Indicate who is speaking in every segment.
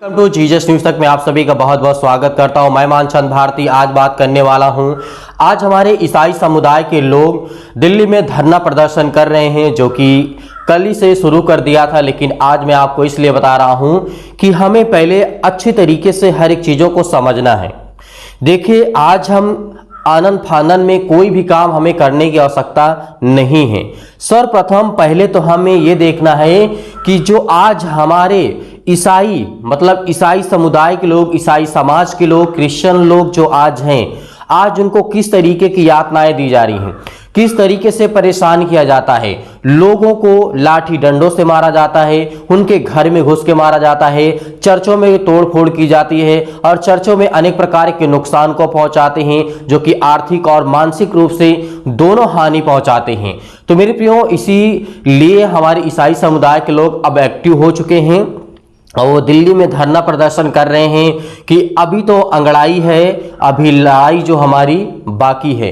Speaker 1: Welcome to Jesus news तक मैं आप सभी का बहुत बहुत स्वागत करता हूं। मैं मानचंद भारती आज बात करने वाला हूं। आज हमारे ईसाई समुदाय के लोग दिल्ली में धरना प्रदर्शन कर रहे हैं, जो कि कल ही से शुरू कर दिया था, लेकिन आज मैं आपको इसलिए बता रहा हूं कि हमें पहले अच्छे तरीके से हर एक चीज़ों को समझना है। देखिए, आज हम आनंद फानन में कोई भी काम हमें करने की आवश्यकता नहीं है। सर्वप्रथम पहले तो हमें ये देखना है कि जो आज हमारे ईसाई मतलब ईसाई समुदाय के लोग, ईसाई समाज के लोग, क्रिश्चियन लोग जो आज हैं, आज उनको किस तरीके की यातनाएं दी जा रही हैं, किस तरीके से परेशान किया जाता है। लोगों को लाठी डंडों से मारा जाता है, उनके घर में घुस के मारा जाता है, चर्चों में तोड़फोड़ की जाती है और चर्चों में अनेक प्रकार के नुकसान को पहुंचाते हैं, जो कि आर्थिक और मानसिक रूप से दोनों हानि पहुंचाते हैं। तो मेरे प्रियो, इसीलिए हमारे ईसाई समुदाय के लोग अब एक्टिव हो चुके हैं और वो दिल्ली में धरना प्रदर्शन कर रहे हैं कि अभी तो अंगड़ाई है, अभी लड़ाई जो हमारी बाकी है।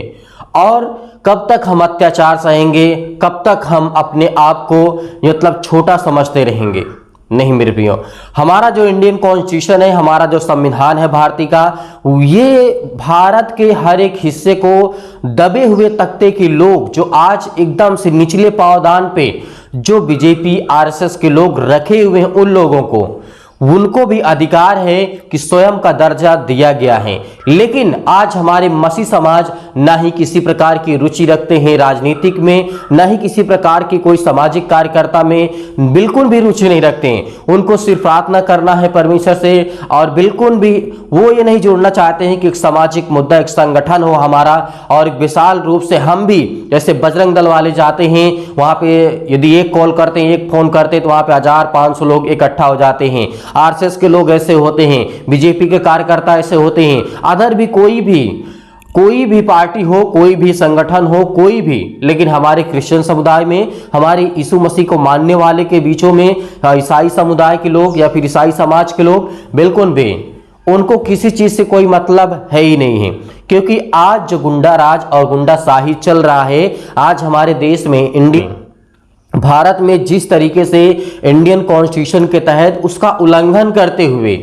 Speaker 1: और कब तक हम अत्याचार सहेंगे, कब तक हम अपने आप को मतलब छोटा समझते रहेंगे? नहीं मेरे प्रियो, हमारा जो इंडियन कॉन्स्टिट्यूशन है, हमारा जो संविधान है भारतीय का, ये भारत के हर एक हिस्से को दबे हुए तख्ते के लोग जो आज एकदम से निचले पावदान पे जो बीजेपी आरएसएस के लोग रखे हुए हैं, उन लोगों को उनको भी अधिकार है कि स्वयं का दर्जा दिया गया है। लेकिन आज हमारे मसीह समाज ना ही किसी प्रकार की रुचि रखते हैं राजनीतिक में, ना ही किसी प्रकार की कोई सामाजिक कार्यकर्ता में बिल्कुल भी रुचि नहीं रखते हैं। उनको सिर्फ प्रार्थना करना है परमेश्वर से, और बिल्कुल भी वो ये नहीं जोड़ना चाहते हैं कि एक सामाजिक मुद्दा, एक संगठन हो हमारा, और एक विशाल रूप से हम भी जैसे बजरंग दल वाले जाते हैं, वहां पे यदि एक कॉल करते हैं, एक फोन करते हैं, तो वहां पे 1500 लोग इकट्ठा हो जाते हैं। आरएसएस के लोग ऐसे होते हैं, बीजेपी के कार्यकर्ता ऐसे होते हैं, अदर भी कोई भी पार्टी हो, कोई भी संगठन हो, कोई भी। लेकिन हमारे क्रिश्चियन समुदाय में, हमारे यीशु मसीह को मानने वाले के बीचों में ईसाई समुदाय के लोग या फिर ईसाई समाज के लोग बिल्कुल भी उनको किसी चीज से कोई मतलब है ही नहीं है। क्योंकि आज जो गुंडा राज और गुंडाशाही चल रहा है आज हमारे देश में, भारत में, जिस तरीके से इंडियन कॉन्स्टिट्यूशन के तहत उसका उल्लंघन करते हुए,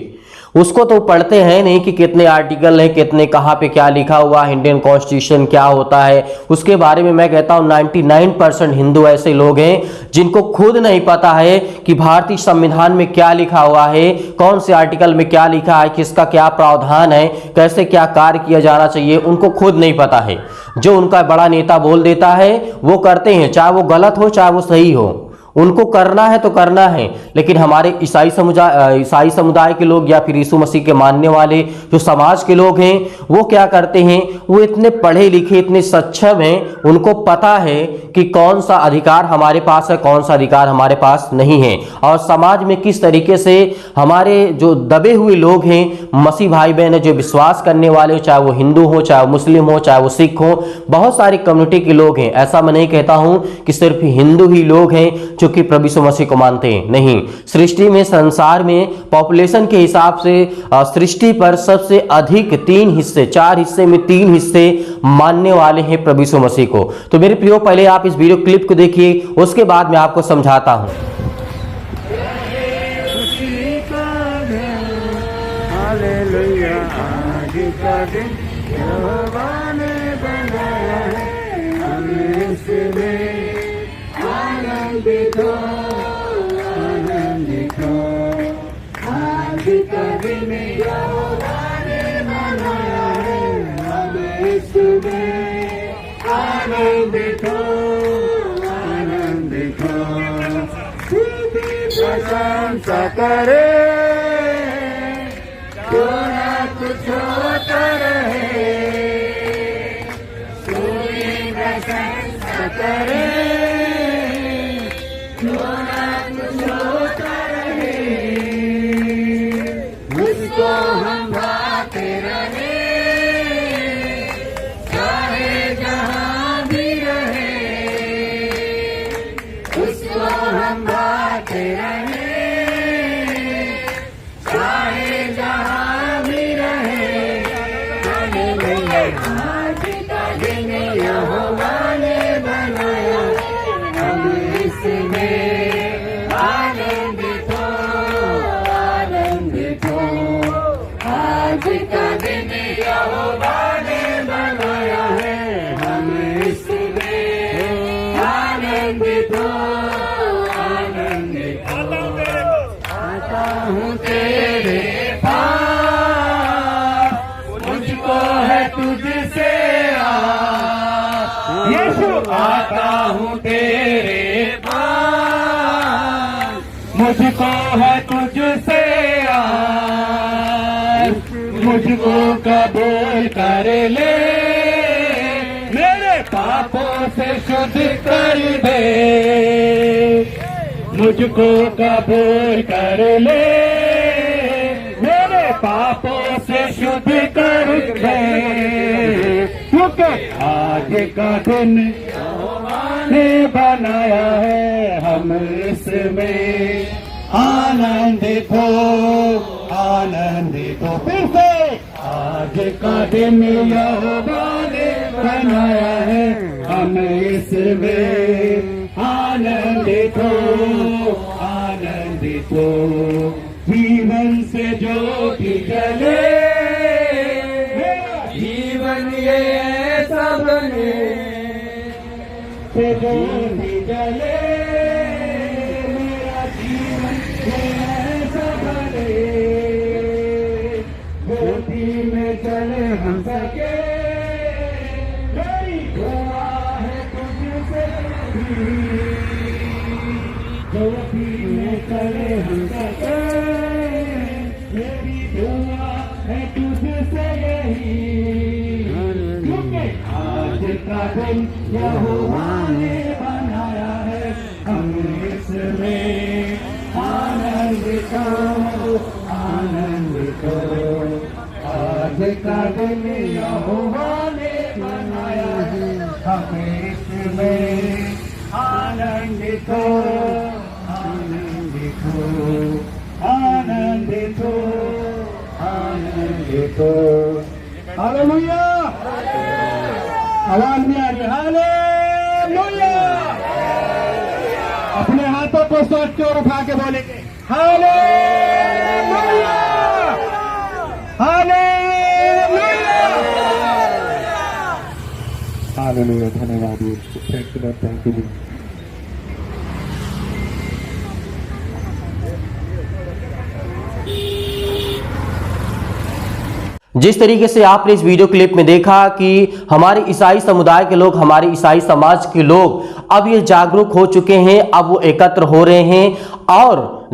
Speaker 1: उसको तो पढ़ते हैं नहीं कि कितने आर्टिकल हैं, कितने कहाँ पे क्या लिखा हुआ है, इंडियन कॉन्स्टिट्यूशन क्या होता है, उसके बारे में मैं कहता हूँ 99% हिंदू ऐसे लोग हैं जिनको खुद नहीं पता है कि भारतीय संविधान में क्या लिखा हुआ है, कौन से आर्टिकल में क्या लिखा है, किसका क्या प्रावधान है, कैसे क्या कार्य किया जाना चाहिए, उनको खुद नहीं पता है। जो उनका बड़ा नेता बोल देता है वो करते हैं, चाहे वो गलत हो चाहे वो सही हो, उनको करना है तो करना है। लेकिन हमारे ईसाई समुदाय के लोग या फिर यीशु मसीह के मानने वाले जो समाज के लोग हैं, वो क्या करते हैं, वो इतने पढ़े लिखे, इतने सक्षम हैं, उनको पता है कि कौन सा अधिकार हमारे पास है, कौन सा अधिकार हमारे पास नहीं है, और समाज में किस तरीके से हमारे जो दबे हुए लोग हैं, मसीह भाई बहन है, जो विश्वास करने वाले हो, चाहे वो हिंदू हो, चाहे वो मुस्लिम हो, चाहे वो सिख हो, बहुत सारी कम्युनिटी के लोग हैं। ऐसा मैं नहीं कहता हूं कि सिर्फ हिंदू ही लोग हैं जो कि प्रभु यीशु मसीह को मानते हैं, नहीं। सृष्टि में, संसार में पॉपुलेशन के हिसाब से सृष्टि पर सबसे अधिक 4 हिस्से में 3 हिस्से मानने वाले हैं प्रभु यीशु मसीह को। तो मेरे प्रियो, पहले आप इस वीडियो क्लिप को देखिए, उसके बाद मैं आपको समझाता हूं।
Speaker 2: प्रशंसा करे, क्यों ना कुछ होता रहे, कोई प्रशंसा करे, क्यों ना कुछ होता रहे, उसको हम गाते रहे, चाहे जहां भी रहे, उसको हम गाते रहे, आज का दिन यहोवा ने बनाया आनंदित हो, आनंदित हो। आता हूँ तेरे पास, मुझको है तुझसे आस। यीशु आता हूँ तेरे पास, मुझको है तुझसे आस। मुझको कबूल कर ले, मेरे पापों से शुद्ध कर दे। मुझको कबूल कर ले, मेरे पापों से शुद्ध कर दे। क्योंकि आज का दिन ने बनाया है, हम इसमें आनंदित हो, आनंदित हो। फिर से आज का दिन यहोवा ने बनाया है, हम इसमें आनंदित हो, आनंदित हो। जीवन से ज्योति जले, मेरा जीवन ये ऐसा बने, से ज्योति जले, मेरा जीवन ये ऐसा बने। ज्योति में चले हम सके, मेरी दुआ है तुझसे भी। ज्योति में चले हम सके, मेरी दुआ है तुझसे यही। क्योंकि आज का दिन यहोवा ने बनाया है, हम इसमें आनंदित हो, आनंदित हो। आज का दिन यहोवा ने बनाया है, हम इसमें आनंदित हो, आनंदित हो, आनंदित हो, आनंदित हो। हालेलुया, आवाज में आ रही है, हालेलुया। अपने हाथों को सोच के और उठा के बोलेंगे हालेलुया, हालेलुया, हालेलुया। धन्यवाद, थैंक यू।
Speaker 1: जिस तरीके से आपने इस वीडियो क्लिप में देखा कि हमारे ईसाई समुदाय के लोग, हमारे ईसाई समाज के लोग अब ये जागरूक हो चुके हैं, अब वो एकत्र हो रहे हैं। और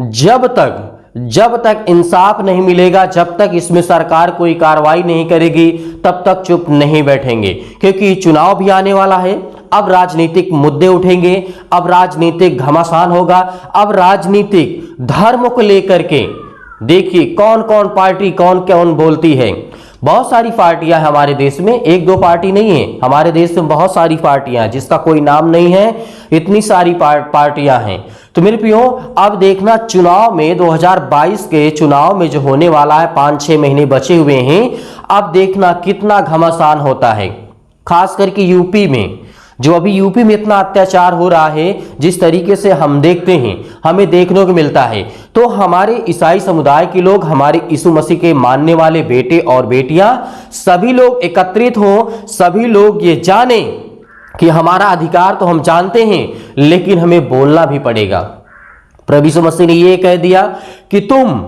Speaker 1: जब तक इंसाफ नहीं मिलेगा, जब तक इसमें सरकार कोई कार्रवाई नहीं करेगी, तब तक चुप नहीं बैठेंगे। क्योंकि चुनाव भी आने वाला है, अब राजनीतिक मुद्दे उठेंगे, अब राजनीतिक घमासान होगा, अब राजनीतिक धर्म को लेकर के देखिए कौन कौन पार्टी कौन कौन बोलती है। बहुत सारी पार्टियां हैं हमारे देश में, एक दो पार्टी नहीं है, हमारे देश में बहुत सारी पार्टियां हैं जिसका कोई नाम नहीं है, इतनी सारी पार्टियां हैं। तो मेरे प्रियो, अब देखना चुनाव में 2022 के चुनाव में जो होने वाला है, 5-6 महीने बचे हुए हैं, अब देखना कितना घमासान होता है। खास करके यूपी में, जो अभी यूपी में इतना अत्याचार हो रहा है, जिस तरीके से हम देखते हैं, हमें देखने को मिलता है। तो हमारे ईसाई समुदाय के लोग, हमारे यीशु मसीह के मानने वाले बेटे और बेटियां, सभी लोग एकत्रित हों, सभी लोग ये जाने कि हमारा अधिकार तो हम जानते हैं, लेकिन हमें बोलना भी पड़ेगा। प्रभु यीशु मसीह ने ये कह दिया कि तुम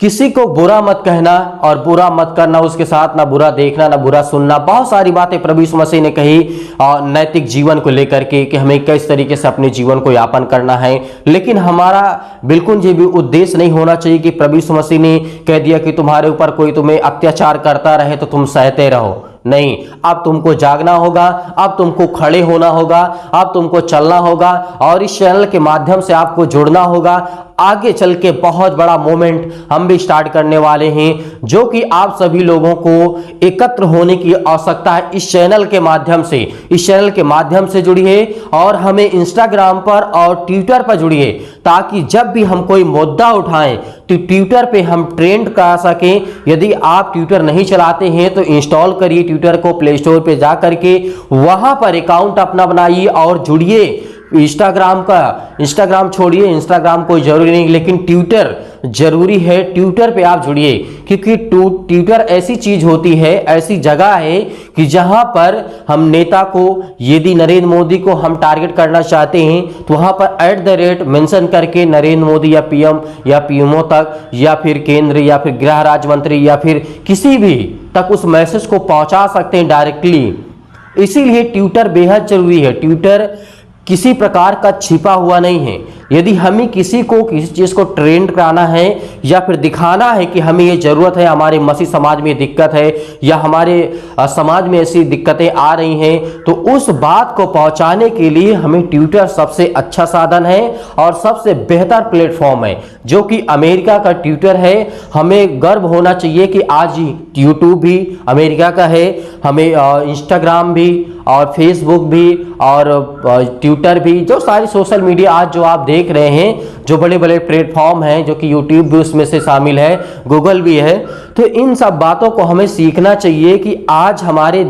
Speaker 1: किसी को बुरा मत कहना और बुरा मत करना, उसके साथ ना बुरा देखना ना बुरा सुनना। बहुत सारी बातें प्रभु यीशु मसीह ने कही नैतिक जीवन को लेकर के कि हमें किस तरीके से अपने जीवन को यापन करना है। लेकिन हमारा बिल्कुल ये भी उद्देश्य नहीं होना चाहिए कि प्रभु यीशु मसीह ने कह दिया कि तुम्हारे ऊपर कोई तुम्हें अत्याचार करता रहे तो तुम सहते रहो। नहीं, अब तुमको जागना होगा, अब तुमको खड़े होना होगा, अब तुमको चलना होगा और इस चैनल के माध्यम से आपको जुड़ना होगा। आगे चल के बहुत बड़ा मूवमेंट हम भी स्टार्ट करने वाले हैं, जो कि आप सभी लोगों को एकत्र होने की आवश्यकता है। इस चैनल के माध्यम से, इस चैनल के माध्यम से जुड़िए और हमें इंस्टाग्राम पर और ट्विटर पर जुड़िए, ताकि जब भी हम कोई मुद्दा उठाएं तो ट्विटर पे हम ट्रेंड करा सकें। यदि आप ट्विटर नहीं चलाते हैं तो इंस्टॉल करिए ट्विटर को, प्ले स्टोर पे जा करके वहां पर अकाउंट अपना बनाइए और जुड़िए, इंस्टाग्राम छोड़िए, इंस्टाग्राम कोई ज़रूरी नहीं, लेकिन ट्विटर ज़रूरी है। ट्विटर पे आप जुड़िए, क्योंकि ट्विटर ऐसी चीज़ होती है, ऐसी जगह है कि जहां पर हम नेता को, यदि नरेंद्र मोदी को हम टारगेट करना चाहते हैं तो वहां पर @ मेंशन करके नरेंद्र मोदी या पीएम या पीएमओ तक, या फिर केंद्र, या फिर गृह राज्य मंत्री, या फिर किसी भी तक उस मैसेज को पहुंचा सकते हैं डायरेक्टली। इसीलिए ट्विटर बेहद जरूरी है। ट्विटर किसी प्रकार का छिपा हुआ नहीं है। यदि हमें किसी को किसी चीज़ को ट्रेंड कराना है या फिर दिखाना है कि हमें ये ज़रूरत है, हमारे मसीह समाज में दिक्कत है या हमारे समाज में ऐसी दिक्कतें आ रही हैं, तो उस बात को पहुंचाने के लिए हमें ट्विटर सबसे अच्छा साधन है और सबसे बेहतर प्लेटफॉर्म है, जो कि अमेरिका का ट्विटर है। हमें गर्व होना चाहिए कि आज यूट्यूब भी अमेरिका का है, हमें इंस्टाग्राम भी और फेसबुक भी और ट्विटर भी, जो सारी सोशल मीडिया आज जो आप देख रहे हैं, जो बड़े बड़े प्लेटफॉर्म हैं, जो कि यूट्यूब भी उसमें से शामिल है, गूगल भी है, तो इन सब बातों को हमें सीखना चाहिए कि आज हमारे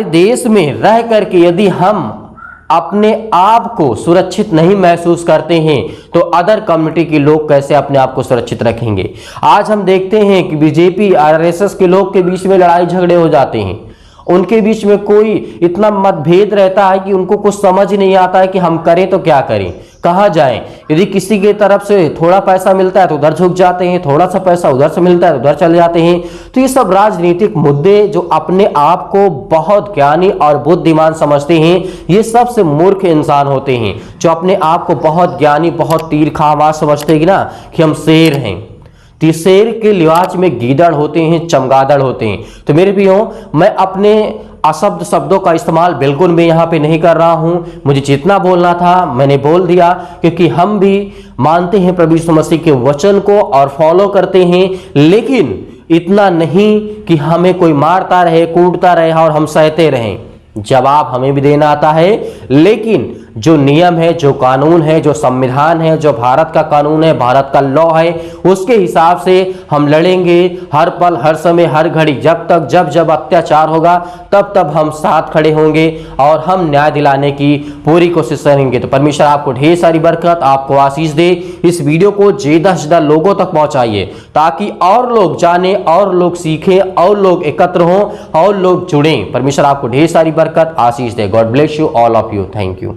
Speaker 1: देश में रह करके यदि हम अपने आप को सुरक्षित नहीं महसूस करते हैं तो अदर कम्युनिटी के लोग कैसे अपने आप को सुरक्षित रखेंगे। आज हम देखते हैं कि बीजेपी आरएसएस के लोग के बीच में लड़ाई झगड़े हो जाते हैं, उनके बीच में कोई इतना मतभेद रहता है कि उनको कुछ समझ ही नहीं आता है कि हम करें तो क्या करें, कहाँ जाएं। यदि किसी की तरफ से थोड़ा पैसा मिलता है तो उधर झुक जाते हैं, थोड़ा सा पैसा उधर से मिलता है तो उधर चले जाते हैं। तो ये सब राजनीतिक मुद्दे, जो अपने आप को बहुत ज्ञानी और बुद्धिमान समझते हैं, ये सबसे मूर्ख इंसान होते हैं, जो अपने आप को बहुत ज्ञानी, बहुत तीर आवाज समझते हैं ना कि हम शेर हैं। तो शेर के लिहाज में गीदड़ होते हैं, चमगादड़ होते हैं। तो मेरे भाइयों, मैं अपने अशब्द शब्दों का इस्तेमाल बिल्कुल मैं यहाँ पे नहीं कर रहा हूँ। मुझे जितना बोलना था मैंने बोल दिया, क्योंकि हम भी मानते हैं प्रभु यीशु मसीह के वचन को और फॉलो करते हैं, लेकिन इतना नहीं कि हमें कोई मारता रहे, कूटता रहे और हम सहते रहें। जवाब हमें भी देना आता है, लेकिन जो नियम है, जो कानून है, जो संविधान है, जो भारत का कानून है, भारत का लॉ है, उसके हिसाब से हम लड़ेंगे हर पल, हर समय, हर घड़ी। जब अत्याचार होगा तब हम साथ खड़े होंगे और हम न्याय दिलाने की पूरी कोशिश करेंगे। तो परमेश्वर आपको ढेर सारी बरकत, आपको आशीष दे। इस वीडियो को ज्यादा से ज्यादा लोगों तक पहुंचाइए, ताकि और लोग जाने, और लोग सीखें, और लोग एकत्र हों, और लोग जुड़ें। परमेश्वर आपको ढेर सारी बरकत, आशीष दे। God bless you, all of you. Thank you.